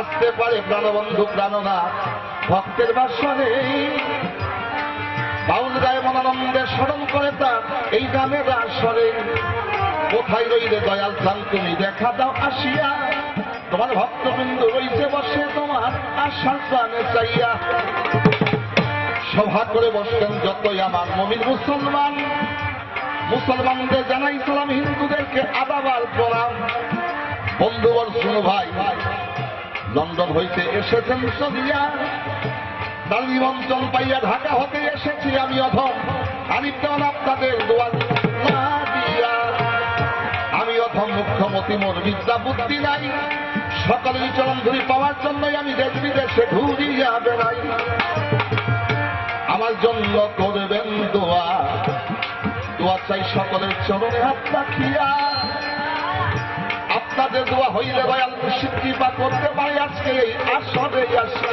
আসতে পারে প্রাণবন্ধু প্রাণনাথ ভক্তের বাসনে। বাউল গায়ে মনানন্দে স্মরণ করে তার এই গানের আসরে। কোথায় রইলে দয়াল চান তুমি দেখা দাও আসিয়া, তোমার ভক্তবিন্দু রইছে বসে তোমার আশার প্রাণে চাইয়া। সভা করে বসলেন যতই আমার মুমিন মুসলমান, মুসলমানদের জানাই সালাম, হিন্দুদেরকে আদাব আর প্রণাম। বন্ধুবর শুনো ভাই, লন্ডন হইতে এসেছেন চলিয়া, তার নিমন্ত্রণ পাইয়া ঢাকা হতে এসেছি আমি অধম। আনিব দেওয়ান আপনাদের দোয়ার না দিয়া, আমি অধম মুখ্যমতি, মোর বিদ্যা বুদ্ধি নাই। সকলের চরণ ধরি পাওয়ার জন্যই আমি দেশ বিদেশে ঘুরিয়া বেড়াই। আমার জন্য করবেন দোয়া, দোয়া চাই সকলের চরণে হাত রাখিয়া। আপনাদের দোয়া হইলে দয়াল মুর্শিদ কৃপা করতে পারে আজকে এই আসরে আসিয়া।